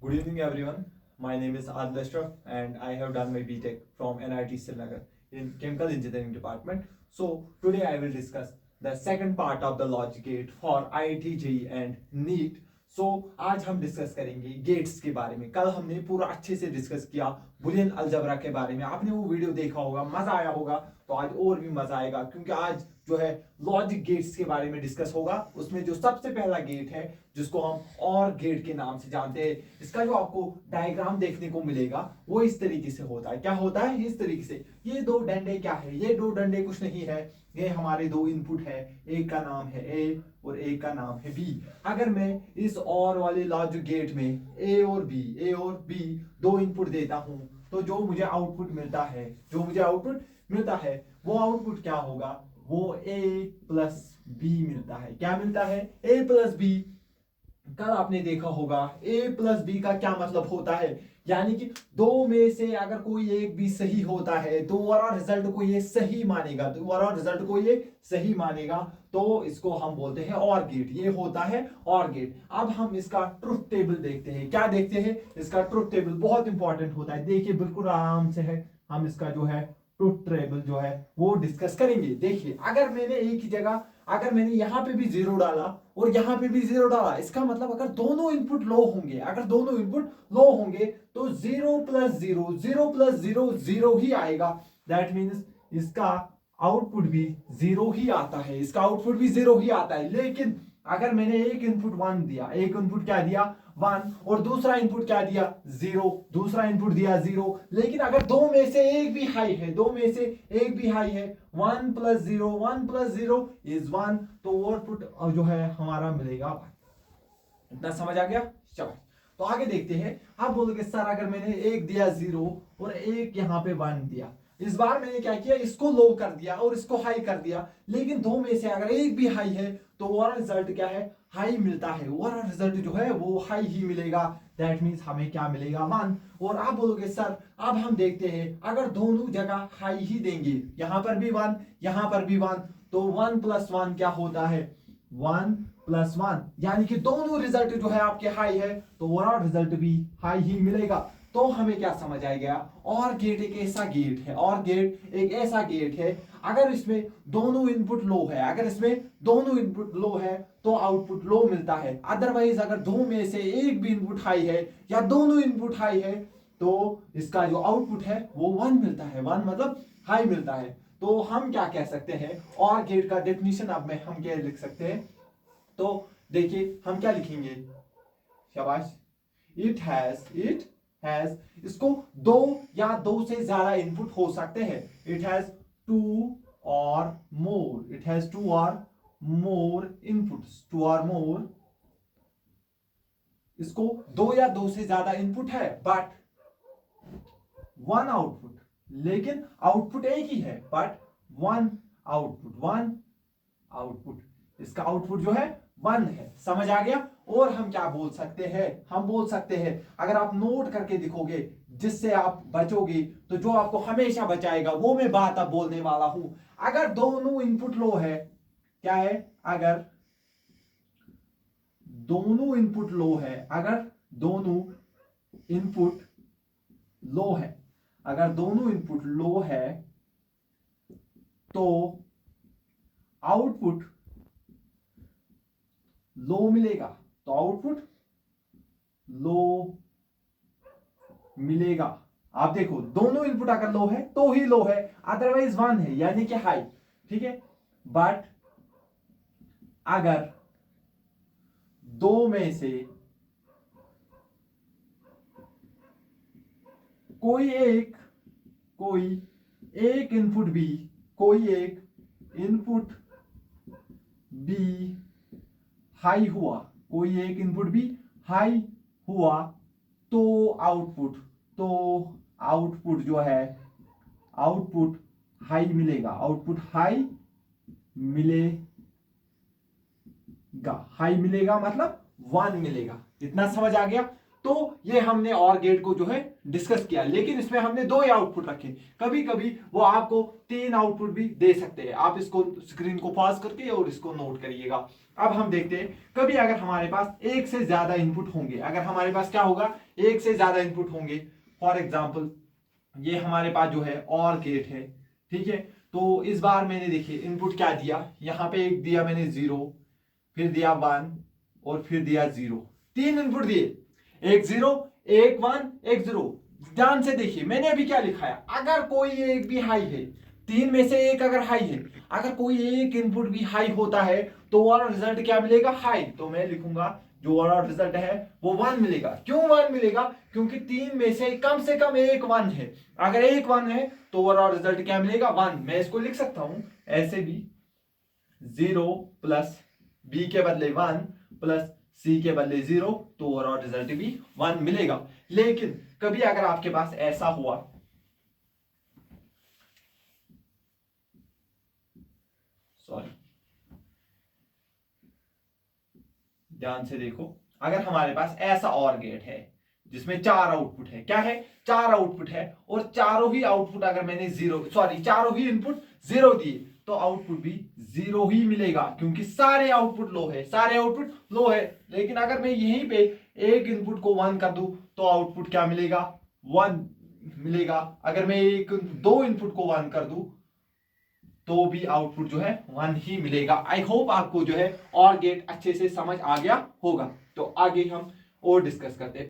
Good evening, everyone. My name is Adil Ashraf, and I have done my BTech from NIT Srinagar in Chemical Engineering Department. So today I will discuss the second part of the logic gate for IIT JEE and NEET. सो आज हम discuss करेंगे gets के बारे में। कल हमने पूरा अच्छे से डिस्कस किया बुलियन अलजबरा के बारे में। आपने वो वीडियो देखा होगा, मजा आया होगा। तो आज और भी मजा आएगा क्योंकि आज जो है लॉजिक गेट्स के बारे में डिस्कस होगा। उसमें जो सबसे पहला गेट है जिसको हम और गेट के नाम से जानते हैं, इसका जो आपको डायग्राम देखने को मिलेगा वो इस तरीके से होता है। क्या होता है? इस तरीके से। ये दो डंडे क्या है? ये दो डंडे कुछ नहीं है, ये हमारे दो इनपुट है। एक का नाम है ए और एक का नाम है बी। अगर मैं इस और वाले लॉजिक गेट में ए और बी दो इनपुट देता हूं तो जो मुझे आउटपुट मिलता है वो आउटपुट क्या होगा? वो ए प्लस बी मिलता है। क्या मिलता है? ए प्लस बी। कल आपने देखा होगा ए प्लस बी का क्या मतलब होता है, यानी कि दो में से अगर कोई एक भी सही होता है तो ओवरऑल रिजल्ट को ये सही मानेगा। तो इसको हम बोलते हैं और गेट। ये होता है और गेट। अब हम इसका ट्रुथ टेबल देखते हैं। क्या देखते हैं? इसका ट्रुथ टेबल बहुत इंपॉर्टेंट होता है। देखिए बिल्कुल आराम से है, हम इसका जो है ट्रुथ टेबल जो है वो डिस्कस करेंगे। देखिए अगर मैंने एक ही जगह, अगर मैंने यहां पे भी जीरो डाला और यहां पे भी जीरो डाला, इसका मतलब अगर दोनों इनपुट लो होंगे तो जीरो प्लस जीरो जीरो ही आएगा। दैट मीन्स इसका आउटपुट भी जीरो ही आता है। लेकिन अगर मैंने एक इनपुट वन दिया, एक इनपुट क्या दिया? वन, और दूसरा इनपुट क्या दिया? जीरो। लेकिन अगर दो में से एक भी हाई है, one plus zero is one, तो आउटपुट जो है हमारा मिलेगा वन। इतना समझ आ गया? चलो तो आगे देखते हैं। आप बोलोगे सर अगर मैंने एक दिया जीरो और एक यहाँ पे वन दिया, इस बार मैंने क्या किया? इसको लो कर दिया और इसको हाई कर दिया। लेकिन दो में से अगर एक भी हाई है तो ओवरऑल रिजल्ट क्या है? हाई मिलता है। ओवरऑल रिजल्ट जो है वो हाई ही मिलेगा। दैट मीन्स हमें क्या मिलेगा? वन। और आप बोलोगे सर अब हम देखते हैं अगर दोनों जगह हाई ही देंगे, यहां पर भी वन, तो वन प्लस वन क्या होता है? वन प्लस वन, यानी कि दोनों रिजल्ट जो है आपके हाई है तो ओवरऑल रिजल्ट भी हाई ही मिलेगा। तो हमें क्या समझ आ गया? और गेट एक ऐसा गेट है अगर इसमें दोनों इनपुट लो है तो आउटपुट लो मिलता है। अदरवाइज अगर दो में से एक भी इनपुट हाई है या दोनों इनपुट हाई है तो इसका जो आउटपुट है वो वन मिलता है। वन मतलब हाई मिलता है। तो हम क्या कह सकते हैं? और गेट का डेफिनेशन अब में हम क्या लिख सकते हैं? तो देखिए हम क्या लिखेंगे? शाबाश। इट हैज, इसको दो या दो से ज्यादा इनपुट हो सकते हैं। इट हैज टू और मोर इनपुट्स, इसको दो या दो से ज्यादा इनपुट है बट वन आउटपुट। लेकिन आउटपुट एक ही है बट वन आउटपुट। इसका आउटपुट जो है वन है। समझ आ गया? और हम क्या बोल सकते हैं? हम बोल सकते हैं, अगर आप नोट करके दिखोगे जिससे आप बचोगे, तो जो आपको हमेशा बचाएगा वो मैं बात अब बोलने वाला हूं। अगर दोनों इनपुट लो है, क्या है? अगर दोनों इनपुट लो है, अगर दोनों इनपुट लो है तो आउटपुट लो मिलेगा। आप देखो दोनों इनपुट अगर लो है तो ही लो है, अदरवाइज वन है यानी कि हाई। ठीक है। बट अगर दो में से कोई एक इनपुट बी हाई हुआ, तो आउटपुट जो है आउटपुट हाई मिलेगा मतलब वन मिलेगा। इतना समझ आ गया? तो ये हमने और गेट को जो है डिस्कस किया, लेकिन इसमें हमने 2 ही आउटपुट रखे। कभी कभी वो आपको 3 आउटपुट भी दे सकते हैं। आप इसको स्क्रीन को पॉज करके और इसको नोट करिएगा। अब हम देखते हैं कभी अगर हमारे पास एक से ज्यादा इनपुट होंगे, अगर हमारे पास क्या होगा, एक से ज्यादा इनपुट होंगे। फॉर एग्जाम्पल ये हमारे पास जो है और गेट है, ठीक है। तो इस बार मैंने देखिए इनपुट क्या दिया, यहाँ पे एक दिया मैंने 0, फिर दिया 1 और फिर दिया 0। 3 इनपुट दिए, एक 0, एक 1, एक 0। ध्यान से देखिए मैंने अभी क्या लिखा है, अगर कोई एक भी हाई है, 3 में से एक अगर हाई है, अगर कोई एक इनपुट भी हाई होता है तो वाला रिजल्ट क्या मिलेगा, हाई। तो मैं लिखूंगा जो वाला रिजल्ट है वो 1 मिलेगा। क्यों 1 मिलेगा, क्योंकि 3 में से कम एक 1 है। अगर एक 1 है तो वाला रिजल्ट क्या मिलेगा, 1। मैं इसको लिख सकता हूं ऐसे भी, 0 प्लस बी के बदले 1 प्लस सी के बदले 0, तो ओवरऑल रिजल्ट भी 1 मिलेगा। लेकिन कभी अगर आपके पास ऐसा हुआ, सॉरी ध्यान से देखो, अगर हमारे पास ऐसा और गेट है जिसमें 4 आउटपुट है, क्या है, 4 आउटपुट है, और चारों ही आउटपुट अगर मैंने चारों ही इनपुट 0 दिए तो आउटपुट भी 0 ही मिलेगा, क्योंकि सारे आउटपुट लो है, सारे आउटपुट लो है। लेकिन अगर मैं यहीं पे एक इनपुट को 1 कर दूं तो आउटपुट क्या मिलेगा, 1 मिलेगा। अगर मैं दो इनपुट को 1 कर दूं तो भी आउटपुट जो है 1 ही मिलेगा। आई होप आपको जो है और गेट अच्छे से समझ आ गया होगा। तो आगे हम और डिस्कस करते हैं।